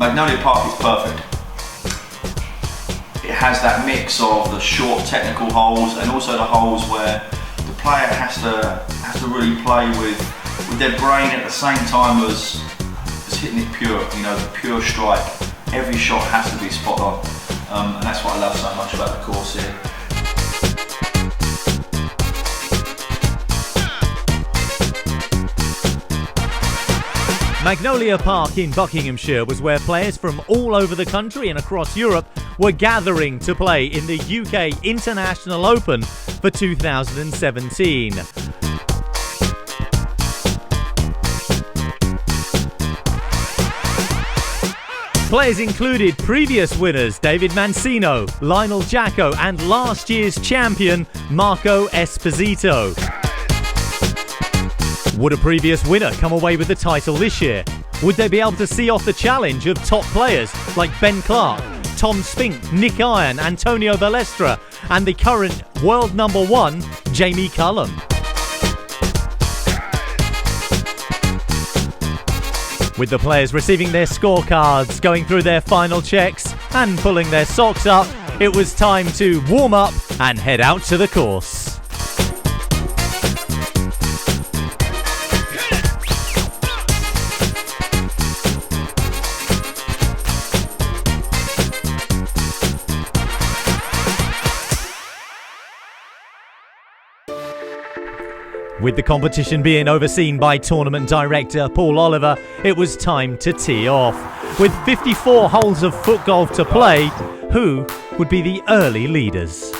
Magnolia Park is perfect. It has that mix of the short technical holes and also the holes where the player has to really play with their brain at the same time as hitting it pure, you know, the pure strike. Every shot has to be spot on, and that's what I love so much about the course here. Magnolia Park in Buckinghamshire was where players from all over the country and across Europe were gathering to play in the UK International Open for 2017. Players included previous winners David Mancino, Lionel Jacko and last year's champion Marco Esposito. Would a previous winner come away with the title this year? Would they be able to see off the challenge of top players like Ben Clark, Tom Spink, Nick Iron, Antonio Balestra and the current world number one, Jamie Cullum? With the players receiving their scorecards, going through their final checks and pulling their socks up, it was time to warm up and head out to the course. With the competition being overseen by tournament director Paul Oliver, it was time to tee off. With 54 holes of foot golf to play, who would be the early leaders?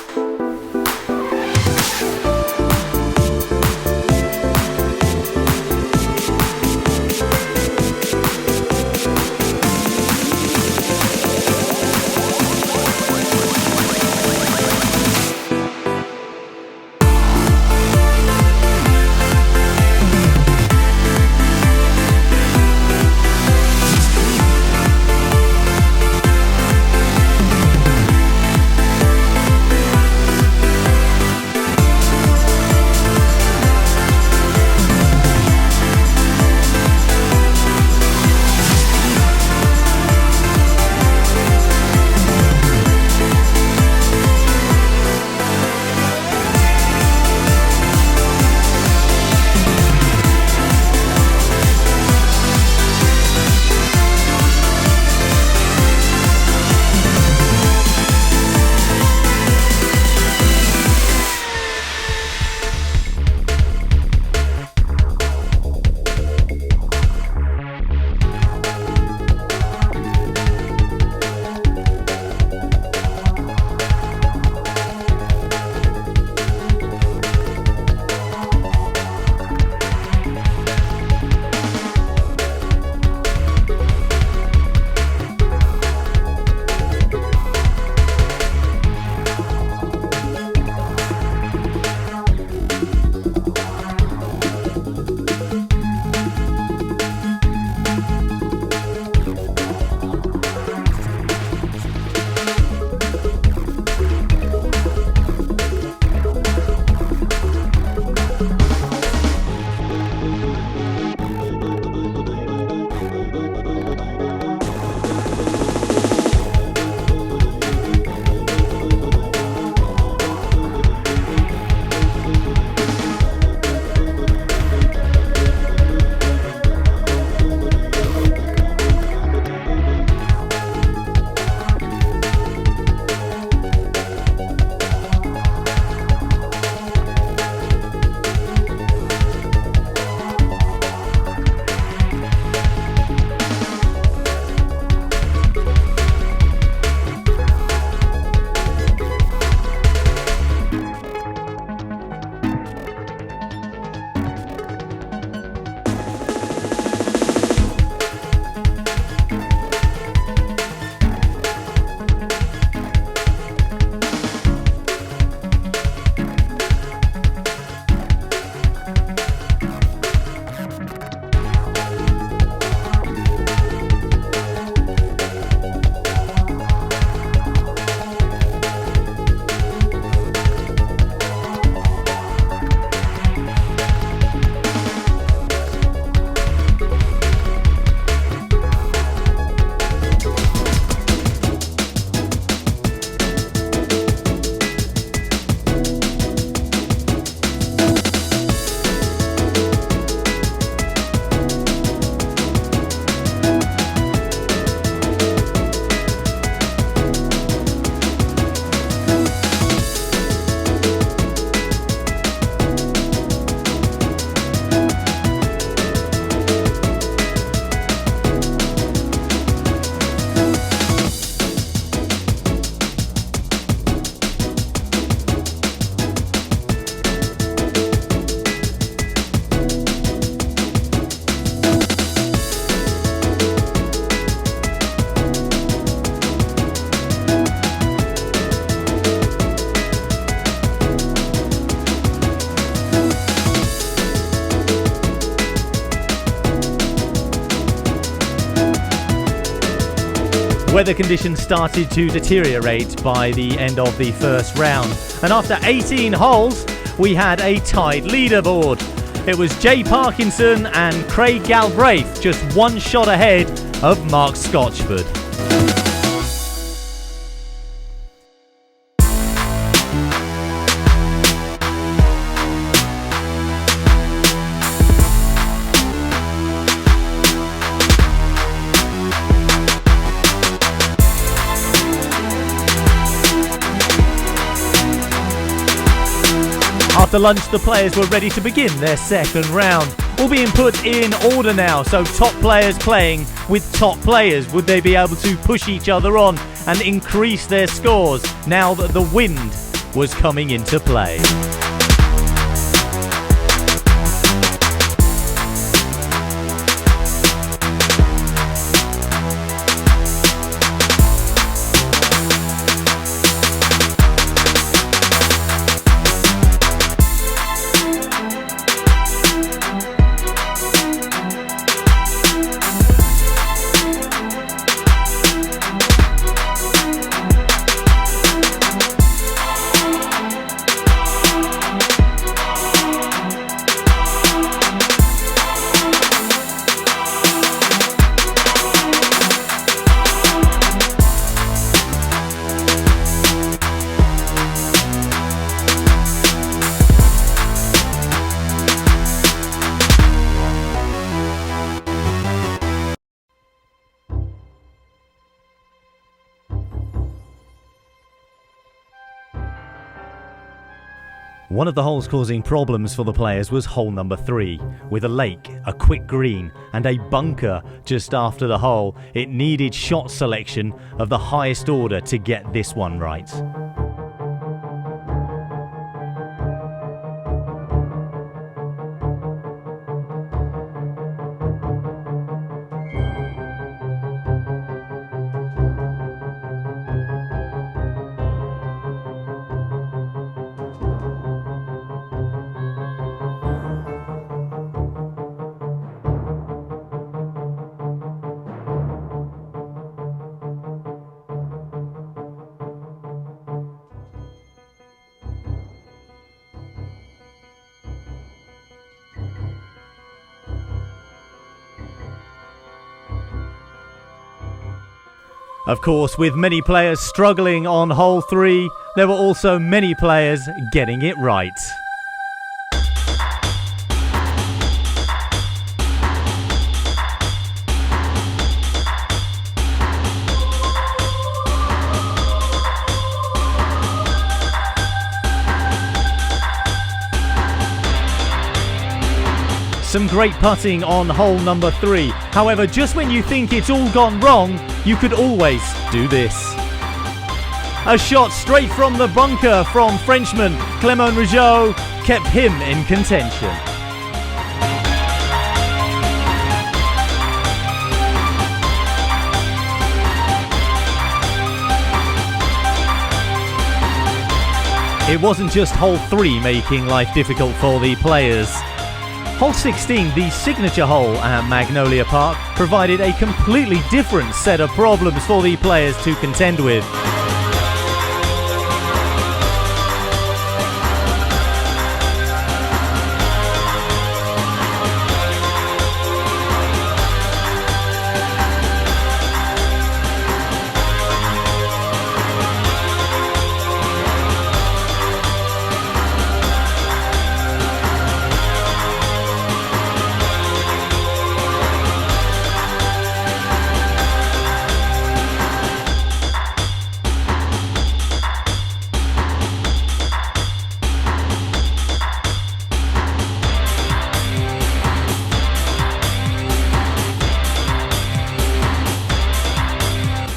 weather conditions started to deteriorate by the end of the first round. And after 18 holes, we had a tied leaderboard. It was Jay Parkinson and Craig Galbraith just one shot ahead of Mark Scotchford. After lunch, the players were ready to begin their second round. All being put in order now, so top players playing with top players. Would they be able to push each other on and increase their scores now that the wind was coming into play? One of the holes causing problems for the players was hole number 3. With a lake, a quick green and a bunker just after the hole, it needed shot selection of the highest order to get this one right. Of course, with many players struggling on hole 3, there were also many players getting it right. Some great putting on hole number 3. However, just when you think it's all gone wrong, you could always do this. A shot straight from the bunker from Frenchman Clement Rougeau kept him in contention. It wasn't just hole 3 making life difficult for the players. Hole 16, the signature hole at Magnolia Park, provided a completely different set of problems for the players to contend with.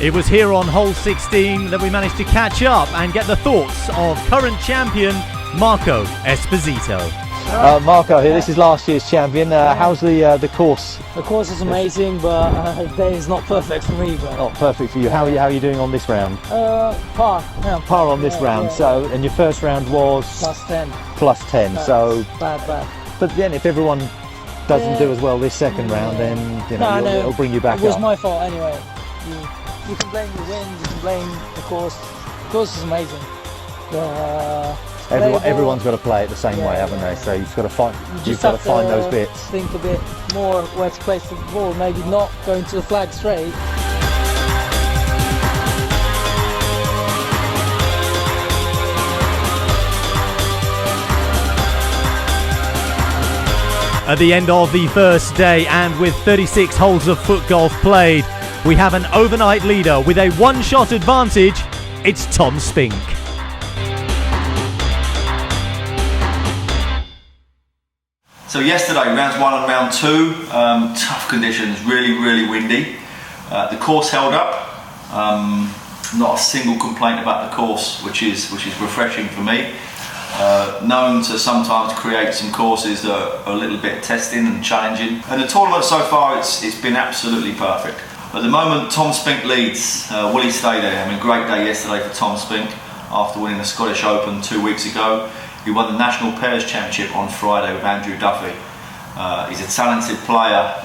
It was here on hole 16 that we managed to catch up and get the thoughts of current champion Marco Esposito. Marco here, this is last year's champion. How's the course? The course is amazing, but the day is not perfect for me. But not perfect for you. How are you doing on this round? Par. Yeah. Par on this round. Yeah. So, and your first round was +10. +10. So bad. But then, if everyone doesn't do as well this second round, then you know it'll bring you back up. It was my fault anyway. you can blame the wind, you can blame the course. The course is amazing. Everyone's got to play it the same way, haven't they? So you've got to find, you've got to find those bits. Think a bit more where to place the ball, maybe not going to the flag straight. At the end of the first day, and with 36 holes of foot golf played, we have an overnight leader with a one-shot advantage. It's Tom Spink. So yesterday, rounds 1 and round 2, tough conditions, really windy. The course held up. Not a single complaint about the course, which is refreshing for me. Known to sometimes create some courses that are a little bit testing and challenging. And the tournament so far, it's been absolutely perfect. At the moment, Tom Spink leads. Will he stay there? I mean, great day yesterday for Tom Spink after winning the Scottish Open 2 weeks ago. He won the National Pairs Championship on Friday with Andrew Duffy. He's a talented player,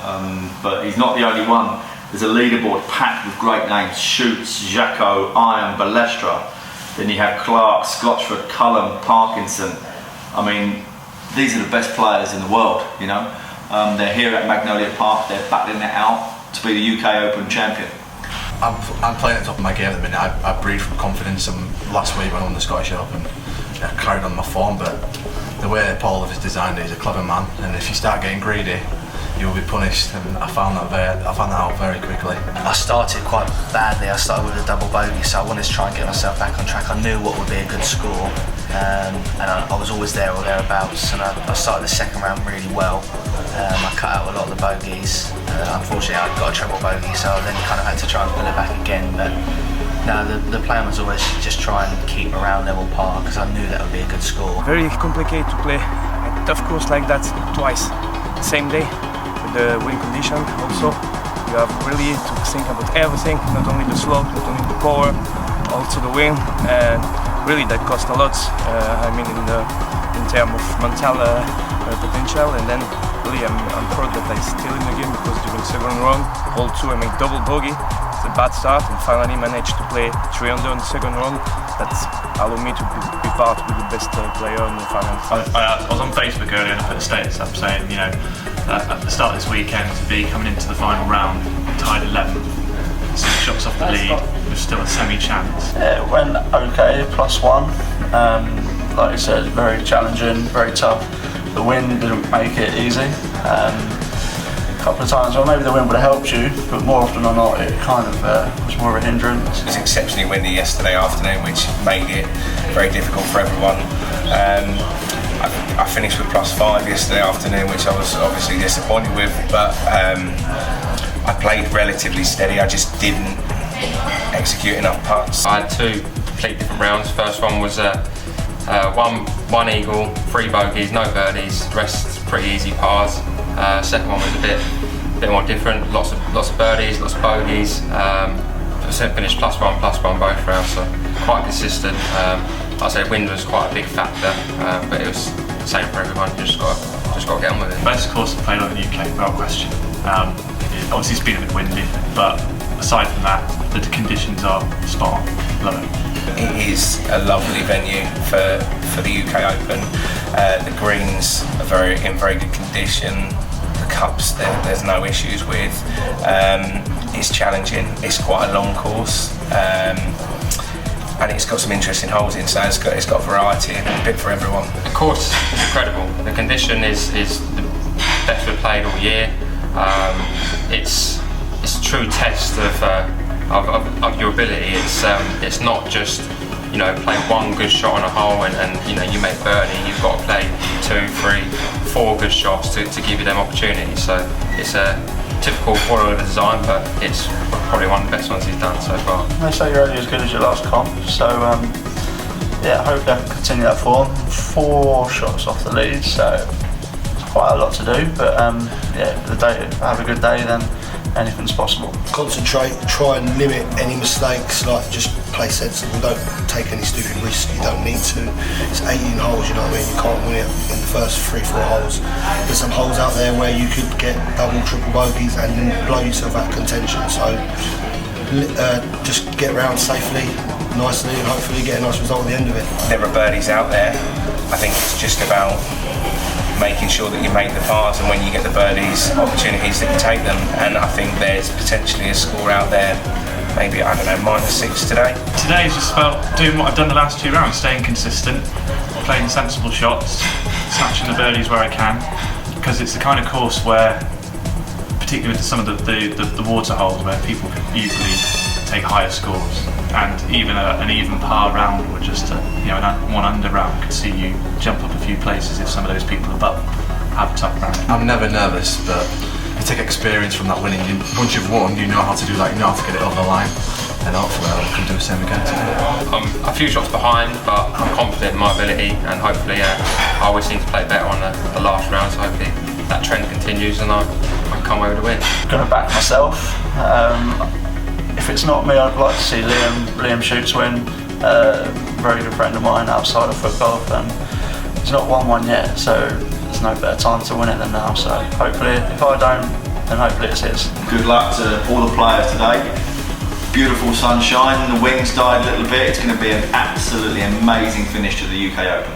but he's not the only one. There's a leaderboard packed with great names: Schutz, Jacko, Iron, Balestra. Then you have Clark, Scotchford, Cullen, Parkinson. I mean, these are the best players in the world, you know. They're here at Magnolia Park, they're battling it out to be the UK Open champion. I'm playing at the top of my game at the minute. I breathe from confidence, and last week when I won the Scottish Open, I carried on my form, but the way Paul has designed it, he's a clever man, and if you start getting greedy, you will be punished, and I found that out very quickly. I started quite badly. I started with a double bogey, so I wanted to try and get myself back on track. I knew what would be a good score, and I was always there or thereabouts, and I started the second round really well. I cut out a lot of the bogeys. Unfortunately, I got a triple bogey, so I then kind of had to try and pull it back again, but no, the plan was always just try and keep around level par, because I knew that would be a good score. Very complicated to play a tough course like that twice, the same day. The wind condition also, you have really to think about everything, not only the slope, not only the power, also the wind, and really that cost a lot. I mean in terms of mental potential, and then really I'm proud that I still in the game, because during second round, hole 2 I made double bogey. It's a bad start, and finally managed to play 3 under in the second round. That allowed me to be part with the best player in the final. I was on Facebook earlier and I put a status up saying, you know, at the start of this weekend to be coming into the final round, tied 11th, 6 shots off the lead, with still a semi-chance. It went okay, +1. Like you said, very challenging, very tough. The wind didn't make it easy. A couple of times, well, maybe the wind would have helped you, but more often than not, it kind of was more of a hindrance. It was exceptionally windy yesterday afternoon, which made it very difficult for everyone. I finished with +5 yesterday afternoon, which I was obviously disappointed with, but I played relatively steady. I just didn't execute enough putts. I had 2 completely different rounds. First one was one eagle, 3 bogeys, no birdies, the rest pretty easy pars. Second one was a bit more different, lots of birdies, lots of bogeys. Finished +1 both rounds, so quite consistent. I'd say wind was quite a big factor, but it was the same for everyone. You just got to get on with it. Best course to play on in the UK, without question. Obviously it's been a bit windy, but aside from that, the conditions are spot on. Love it. It is a lovely venue for the UK Open. The greens are in very good condition. The cups there's no issues with. It's challenging. It's quite a long course. And it's got some interesting holes in, so it's got variety and a bit for everyone. The course is incredible. The condition is the best we've played all year. It's a true test of your ability. It's not just, you know, play one good shot on a hole and you know, you make birdie. You've got to play 2, 3, 4 good shots to give you them opportunities. So it's a typical four-over design, but it's probably one of the best ones he's done so far. They say you're only as good as your last comp, so yeah, hopefully I can continue that form. 4 shots off the lead, so it's quite a lot to do, but yeah, if I have a good day, then anything's possible. Concentrate, try and limit any mistakes, like just play sensible, don't take any stupid risks, you don't need to. It's 18 holes, you know what I mean, you can't win it in the first 3-4 holes. There's some holes out there where you could get double, triple bogeys and then blow yourself out of contention, so just get around safely, nicely, and hopefully get a nice result at the end of it. There are birdies out there. I think it's just about making sure that you make the pars, and when you get the birdies, opportunities that you take them. And I think there's potentially a score out there, maybe, I don't know, -6 today. Today's just about doing what I've done the last 2 rounds, staying consistent, playing sensible shots, snatching the birdies where I can, because it's the kind of course where, particularly with some of the water holes, where people could easily take higher scores, and even an even par round or just one under round could see you jump up a few places if some of those people above have a tough round. I'm never nervous, but you take experience from that winning. Once you've won, you know how to do that, you know how to get it over the line, and hopefully I can do the same again today. I'm a few shots behind, but I'm confident in my ability, and hopefully I always seem to play better on the last round, so hopefully that trend continues and I come away with a win. Going to back myself. If it's not me, I'd like to see Liam Shoots win. Very good friend of mine outside of Footgolf, and he's not won one yet, so there's no better time to win it than now. So hopefully, if I don't, then hopefully it's his. Good luck to all the players today. Beautiful sunshine, the wings died a little bit. It's going to be an absolutely amazing finish to the UK Open.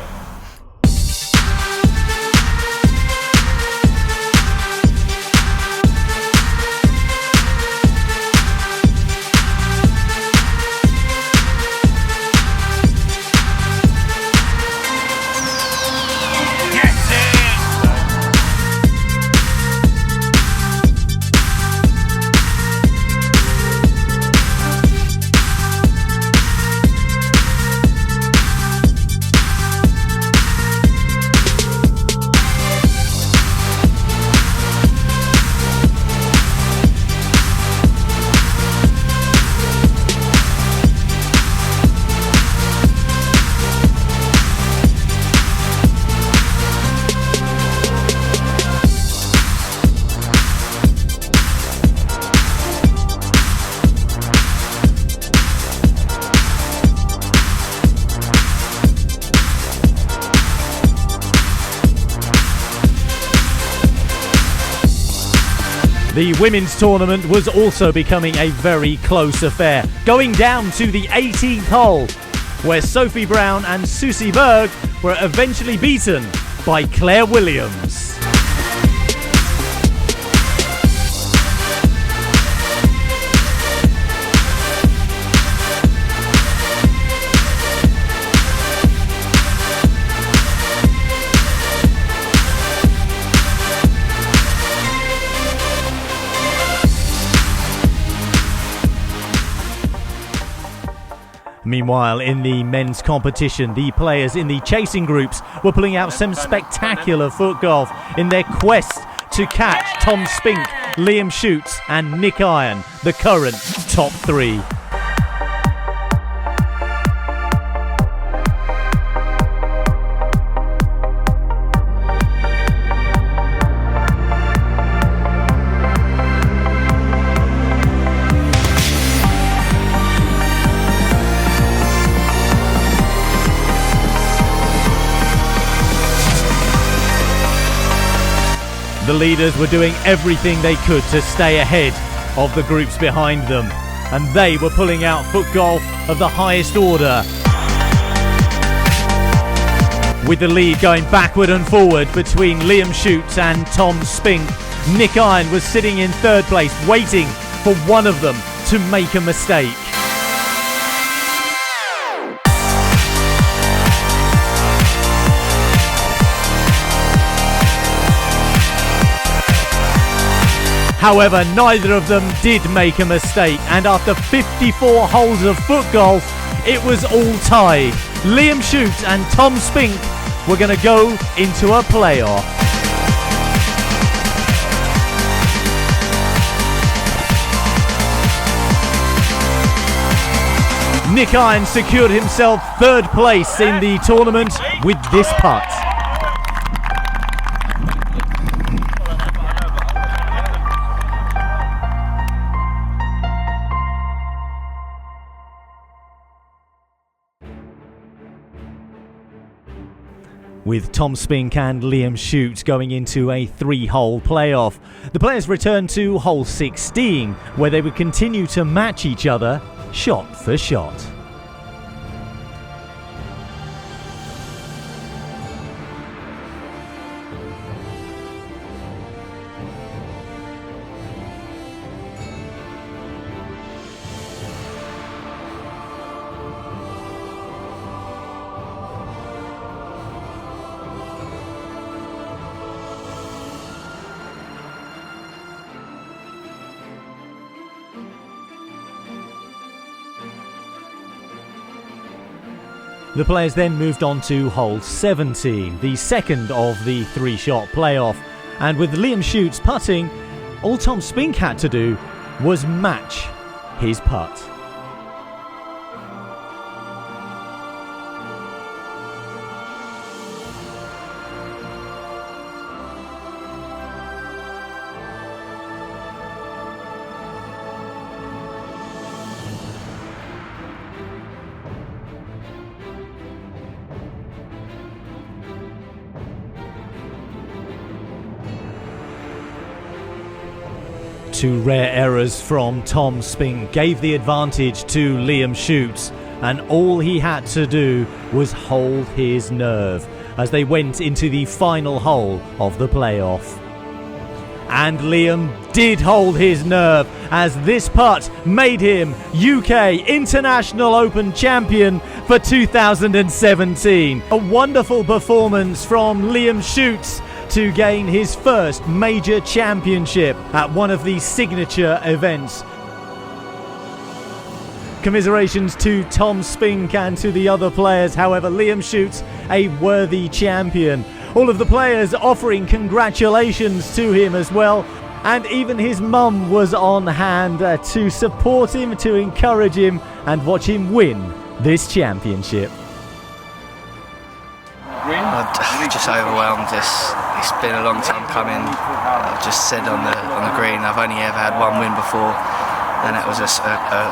The women's tournament was also becoming a very close affair, going down to the 18th hole, where Sophie Brown and Susie Berg were eventually beaten by Claire Williams. Meanwhile, in the men's competition, the players in the chasing groups were pulling out some spectacular foot golf in their quest to catch Tom Spink, Liam Shoots and Nick Iron, the current top 3. The leaders were doing everything they could to stay ahead of the groups behind them, and they were pulling out foot golf of the highest order, with the lead going backward and forward between Liam Shoots and Tom Spink. Nick Iron was sitting in third place, waiting for one of them to make a mistake. However, neither of them did make a mistake, and after 54 holes of foot golf, it was all tied. Liam Shoots and Tom Spink were going to go into a playoff. Nick Iron secured himself third place in the tournament with this putt. with Tom Spink and Liam Shute going into a 3-hole playoff. The players return to hole 16, where they would continue to match each other shot for shot. The players then moved on to hole 17, the second of the 3-shot playoff, and with Liam Shute's putting, all Tom Spink had to do was match his putt. Two rare errors from Tom Spink gave the advantage to Liam Shute, and all he had to do was hold his nerve as they went into the final hole of the playoff. And Liam did hold his nerve, as this putt made him UK International Open champion for 2017. A wonderful performance from Liam Shute to gain his first major championship at one of the signature events. Commiserations to Tom Spink and to the other players. However, Liam Shute, a worthy champion. All of the players offering congratulations to him as well, and even his mum was on hand to support him, to encourage him and watch him win this championship. I'm just overwhelmed. It's been a long time coming. I've just said on the green, I've only ever had one win before, and that was a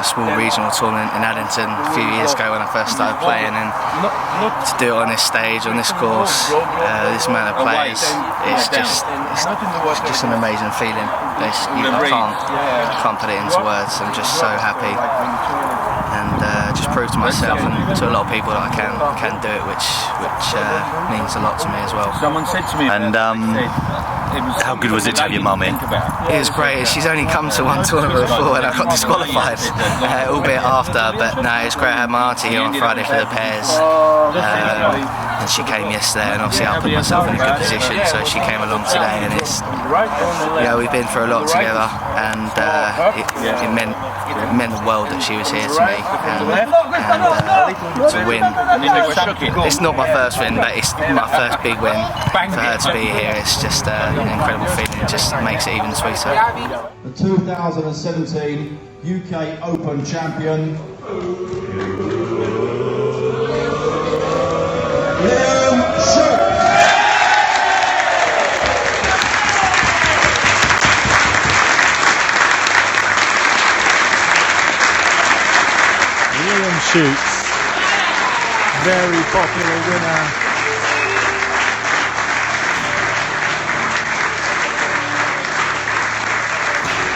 small regional tournament in Addington a few years ago when I first started playing. And to do it on this stage, on this course, this amount of players, it's just an amazing feeling. I can't put it into words. I'm just so happy, and just prove to myself and to a lot of people that I can do it, which means a lot to me as well. Someone said to me, and how good was it to have your mum in? It was great. She's only come to one tournament before and I got disqualified, albeit after, but no, it was great. I had my auntie here on Friday for the pairs, and she came yesterday, and obviously I put myself in a good position, so she came along today, and it's, we've been through a lot together, and it meant the world that she was here to me, and to win. It's not my first win, but it's my first big win. For her to be here, it's just an incredible feeling. It just makes it even sweeter. The 2017 UK Open champion, Liam Shute. Liam Shute, very popular winner.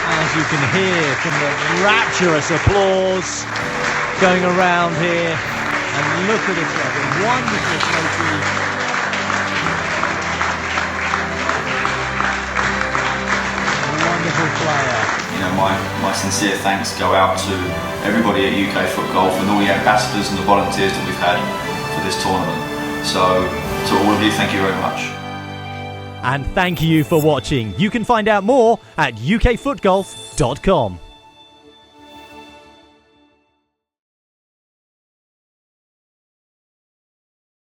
As you can hear from the rapturous applause going around here, and look at it, a wonderful trophy. A wonderful player. You know, my sincere thanks go out to everybody at UK Footgolf and all the ambassadors and the volunteers that we've had for this tournament. So to all of you, thank you very much. And thank you for watching. You can find out more at ukfootgolf.com.